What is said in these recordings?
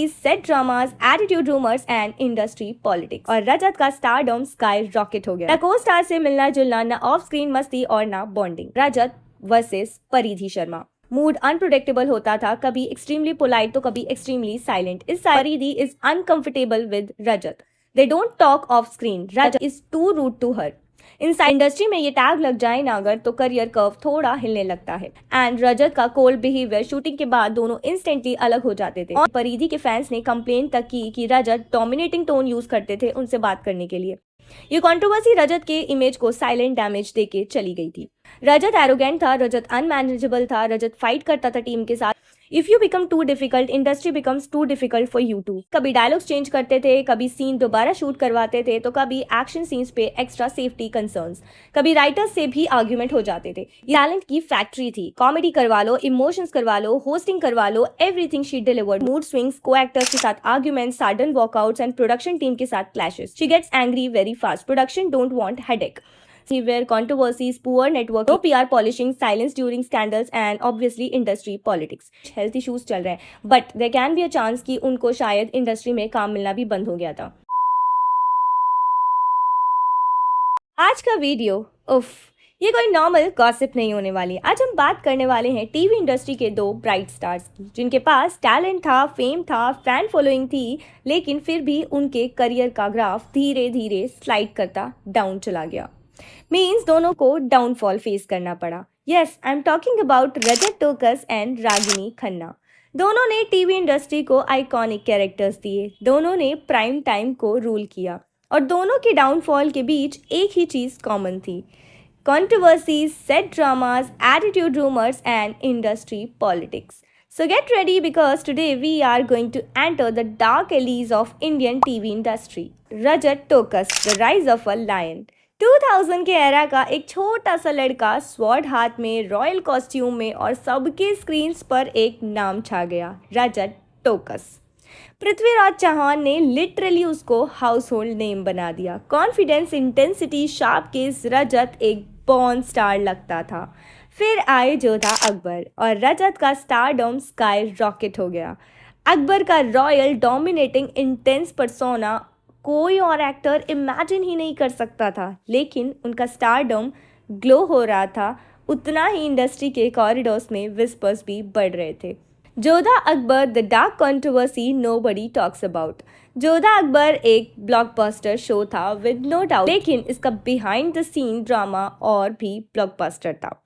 controversies, set dramas, attitude rumors and industry politics. और रजत का stardom sky rocket हो गया। ना को स्टार से मिलना जुलना, ना ऑफ स्क्रीन मस्ती और ना बॉन्डिंग। रजत वर्सेस परिधि शर्मा। मूड अनप्रेडिक्टेबल होता था, कभी एक्सट्रीमली पोलाइट तो कभी एक्सट्रीमली साइलेंट। इस Paridhi is uncomfortable with Rajat. They don't talk off screen. Rajat is too rude to her. Industry में ये टैग लग जाए ना अगर तो करियर कर्व थोड़ा हिलने लगता है। एंड रजत का कोल्ड बिहेवियर शूटिंग के बाद दोनों इंस्टेंटली अलग हो जाते थे। और परिधि के फैंस ने कंप्लेन तक की कि रजत डोमिनेटिंग टोन यूज करते थे उनसे बात करने के लिए। ये कंट्रोवर्सी रजत के इमेज को साइलेंट डैमेज देके चली गई थी। रजत एरोगेंट था, रजत अनमैनेजेबल था, रजत फाइट करता था टीम के साथ। If you become too difficult, industry becomes too difficult for you too. कभी डायलॉग्स चेंज करते थे, कभी सीन दोबारा शूट करवाते थे, तो कभी एक्शन सीन्स पे एक्स्ट्रा सेफ्टी कंसर्न्स, कभी राइटर्स से भी आर्ग्यूमेंट हो जाते थे। ये टैलेंट की फैक्ट्री थी। कॉमेडी करवा लो, इमोशंस करवा लो, होस्टिंग करवा लो, everything she delivered. Mood swings, को एक्टर्स के साथ arguments, sudden walkouts and production team के साथ clashes. She gets angry very fast. Production don't want headache. Severe controversies, poor network, no PR polishing, silence during scandals and obviously industry politics. Health issues चल रहे हैं, but there can be a chance कि उनको शायद industry में काम मिलना भी बंद हो गया था। आज का वीडियो ये कोई नॉर्मल गॉसिप नहीं होने वाली। आज हम बात करने वाले हैं टीवी इंडस्ट्री के दो ब्राइट स्टार्स की, जिनके पास टैलेंट था, फेम था, फैन फॉलोइंग थी, लेकिन फिर भी उनके करियर का ग्राफ धीरे धीरे स्लाइड करता डाउन चला गया। मीन्स दोनों को डाउनफॉल फेस करना पड़ा। Yes, I am talking about Rajat Tokas and Ragini Khanna. दोनों ने टीवी इंडस्ट्री को आइकॉनिक कैरेक्टर्स दिए, दोनों ने प्राइम टाइम को रूल किया, और दोनों के डाउनफॉल के बीच एक ही चीज़ कॉमन थी: controversies, set dramas, attitude rumours and industry politics. So get ready because today we are going to enter the dark alleys of Indian TV industry. Rajat Tokas, the rise of a lion. 2000 के era का एक छोटा सा लड़का sword हाथ में, royal costume में, और सबके स्क्रीन्स पर एक नाम छा गया: रजत टोकस। पृथ्वीराज चौहान ने लिटरली उसको हाउस होल्ड नेम बना दिया। कॉन्फिडेंस, इंटेंसिटी, शार्प केस, रजत एक बॉर्न स्टार लगता था। फिर आए जोधा अकबर और रजत का स्टारडम स्काई रॉकेट हो गया। अकबर का रॉयल, डोमिनेटिंग, इंटेंस पर्सोना कोई और एक्टर इमेजिन ही नहीं कर सकता था, लेकिन उनका स्टारडम ग्लो हो रहा था, उतना ही इंडस्ट्री के कॉरिडोर्स में विस्पर्स भी बढ़ रहे थे। Jodha Akbar, the dark controversy nobody talks about. Jodha Akbar एक ब्लॉकबस्टर शो था विद नो डाउट, लेकिन इसका बिहाइंड द सीन ड्रामा और भी ब्लॉकबस्टर था।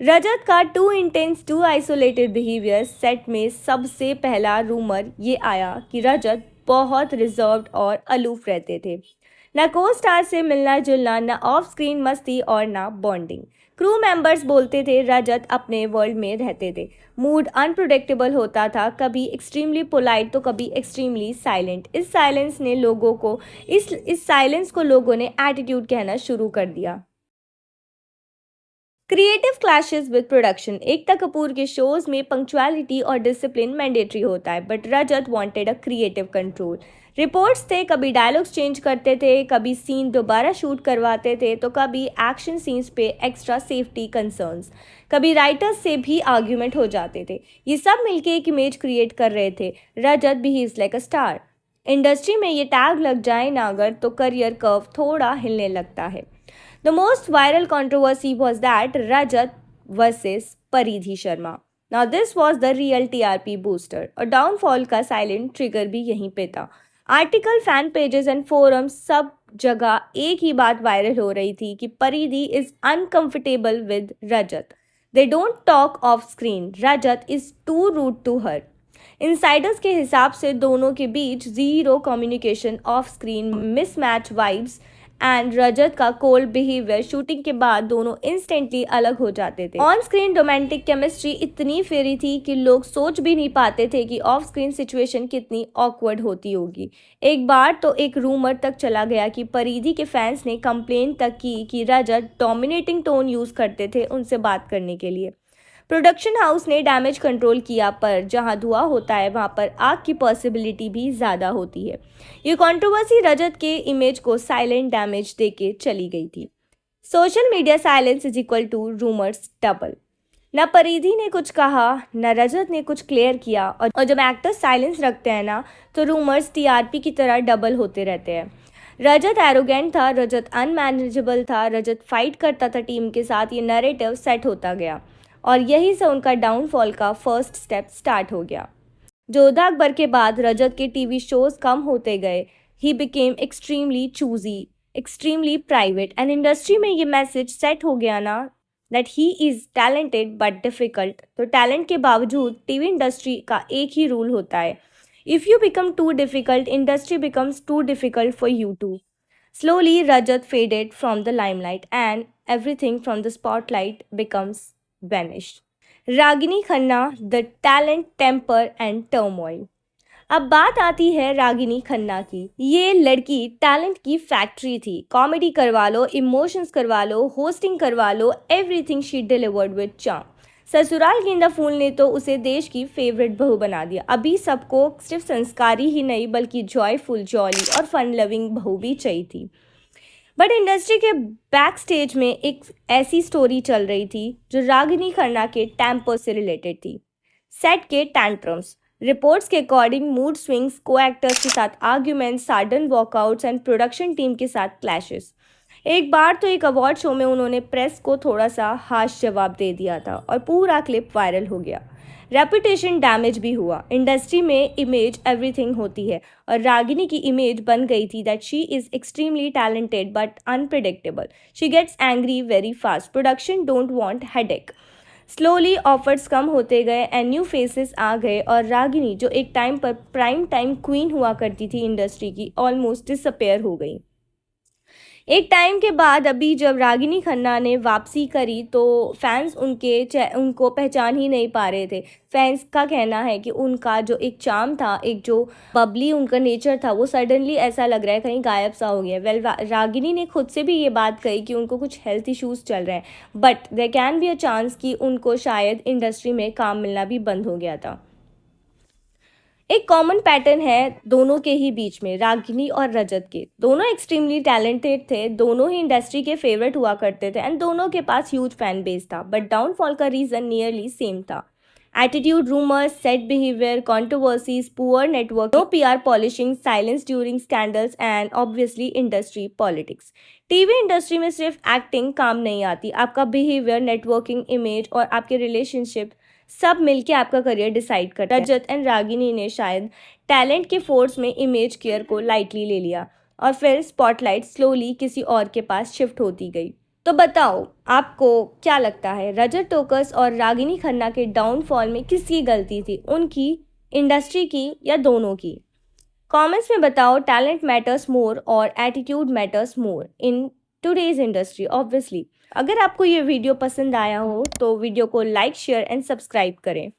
रजत का too intense, too isolated behaviour. Set में सबसे पहला रूमर ये आया कि रजत बहुत रिजर्व्ड और अलूफ रहते थे। ना को स्टार से मिलना जुलना, ना ऑफ स्क्रीन मस्ती और ना बॉन्डिंग। क्रू मेंबर्स बोलते थे रजत अपने वर्ल्ड में रहते थे। मूड अनप्रेडिक्टेबल होता था, कभी एक्सट्रीमली पोलाइट तो कभी एक्सट्रीमली साइलेंट। इस साइलेंस को लोगों ने एटीट्यूड कहना शुरू कर दिया। Creative clashes with production. Ekta Kapoor के शोज में पंक्चुअलिटी और डिसिप्लिन मैंडेटरी होता है, but Rajat wanted a creative control. Reports थे कभी डायलॉग्स चेंज करते थे, कभी सीन दोबारा शूट करवाते थे, तो कभी एक्शन सीन्स पे एक्स्ट्रा सेफ्टी कंसर्न्स, कभी राइटर्स से भी आर्ग्यूमेंट हो जाते थे। ये सब मिलके एक इमेज क्रिएट कर रहे थे: Rajat behaves like a star. Industry में ये टैग लग जाए ना अगर तो करियर कर्व थोड़ा हिलने लगता है। The most viral controversy was that Rajat versus Paridhi Sharma. Now this was the real TRP booster. और डाउनफॉल का साइलेंट ट्रिगर भी यहीं पे था। Article, fan pages and forums, सब जगह एक ही बात वायरल हो रही थी कि Paridhi is uncomfortable with Rajat. They don't talk off screen. Rajat is too rude to her. Insiders के हिसाब से दोनों के बीच zero communication, off screen mismatch vibes and Rajat का कोल्ड बिहेवियर शूटिंग के बाद दोनों इंस्टेंटली अलग हो जाते थे। ऑन स्क्रीन रोमांटिक केमिस्ट्री इतनी फेरी थी कि लोग सोच भी नहीं पाते थे कि ऑफ स्क्रीन सिचुएशन कितनी ऑकवर्ड होती होगी। एक बार तो एक रूमर तक चला गया कि परिधि के फैंस ने कंप्लेन तक की कि रजत डोमिनेटिंग टोन यूज करते थे उनसे बात करने के लिए। प्रोडक्शन हाउस ने डैमेज कंट्रोल किया, पर जहां धुआं होता है वहां पर आग की पॉसिबिलिटी भी ज़्यादा होती है। ये कंट्रोवर्सी रजत के इमेज को साइलेंट डैमेज देके चली गई थी। Social media silence is equal to rumours double. ना परिधि ने कुछ कहा, ना रजत ने कुछ क्लियर किया, और जब एक्टर्स साइलेंस रखते हैं ना, तो रूमर्स टीआरपी की तरह डबल होते रहते हैं। रजत एरोगेंट था, रजत अनमैनेजेबल था, रजत फाइट करता था टीम के साथ, ये नैरेटिव सेट होता गया और यही से उनका डाउनफॉल का फर्स्ट स्टेप स्टार्ट हो गया। जोधा अकबर के बाद रजत के टीवी शोज कम होते गए। He became extremely choosy, extremely private, and industry में ये मैसेज सेट हो गया ना that he is talented but difficult. तो टैलेंट के बावजूद टीवी इंडस्ट्री का एक ही रूल होता है, if you become too difficult, industry becomes too difficult for you too. Slowly, Rajat faded from the limelight and everything from the spotlight becomes vanished. Ragini Khanna, the talent, temper and turmoil. अब बात आती है रागिनी खन्ना की। ये लड़की talent की factory थी। Comedy करवा लो, इमोशंस करवा लो, होस्टिंग करवा लो, everything she delivered with charm. Sasural Genda फूल ने तो उसे देश की फेवरेट बहू बना दिया। अभी सबको सिर्फ संस्कारी ही नहीं बल्कि जॉयफुल, जॉली और फन लविंग बहू भी चाहिए थी। बट इंडस्ट्री के बैक स्टेज में एक ऐसी स्टोरी चल रही थी जो रागिनी खन्ना के टेम्पर से रिलेटेड थी। सेट के टैंट्रम्स, रिपोर्ट्स के अकॉर्डिंग मूड स्विंग्स, को एक्टर्स के साथ arguments, sudden walkouts and production team के साथ क्लैशेस। एक बार तो एक अवार्ड शो में उन्होंने प्रेस को थोड़ा सा हार्श जवाब दे दिया था और पूरा क्लिप वायरल हो गया। रेपुटेशन डैमेज भी हुआ। इंडस्ट्री में इमेज एवरीथिंग होती है और रागिनी की इमेज बन गई थी that she is extremely talented but unpredictable. She gets angry very fast, production don't want headache. Slowly offers कम होते गए एंड न्यू फेसेस आ गए और रागिनी जो एक टाइम पर प्राइम टाइम क्वीन हुआ करती थी इंडस्ट्री की, ऑलमोस्ट डिसअपेयर हो गई। एक टाइम के बाद अभी जब रागिनी खन्ना ने वापसी करी तो फैंस उनको पहचान ही नहीं पा रहे थे। फैंस का कहना है कि उनका जो एक चार्म था, एक जो बबली उनका नेचर था, वो सडनली ऐसा लग रहा है कहीं गायब सा हो गया। रागिनी ने खुद से भी ये बात कही कि उनको कुछ हेल्थ इश्यूज़ चल रहे हैं, but there can be a chance कि उनको शायद इंडस्ट्री में काम मिलना भी बंद हो गया था। एक कॉमन पैटर्न है दोनों के ही बीच में, रागिनी और रजत के। दोनों एक्सट्रीमली टैलेंटेड थे, दोनों ही इंडस्ट्री के फेवरेट हुआ करते थे एंड दोनों के पास ह्यूज फैन बेस था, बट डाउनफॉल का रीज़न नियरली सेम था। Attitude, rumours, set behaviour, controversies, poor network, no PR polishing, silence during scandals and obviously industry politics. TV industry में सिर्फ एक्टिंग काम नहीं आती, आपका बिहेवियर, नेटवर्किंग, इमेज और आपके रिलेशनशिप सब मिलके आपका करियर डिसाइड करता है। रजत एंड रागिनी ने शायद टैलेंट के फोर्स में इमेज केयर को लाइटली ले लिया और फिर स्पॉटलाइट स्लोली किसी और के पास शिफ्ट होती गई। तो बताओ आपको क्या लगता है, रजत टोकस और रागिनी खन्ना के डाउनफॉल में किसकी गलती थी, उनकी, इंडस्ट्री की या दोनों की? कमेंट्स में बताओ। टैलेंट मैटर्स मोर और attitude matters more in today's industry obviously. अगर आपको ये वीडियो पसंद आया हो तो वीडियो को लाइक, शेयर एंड सब्सक्राइब करें।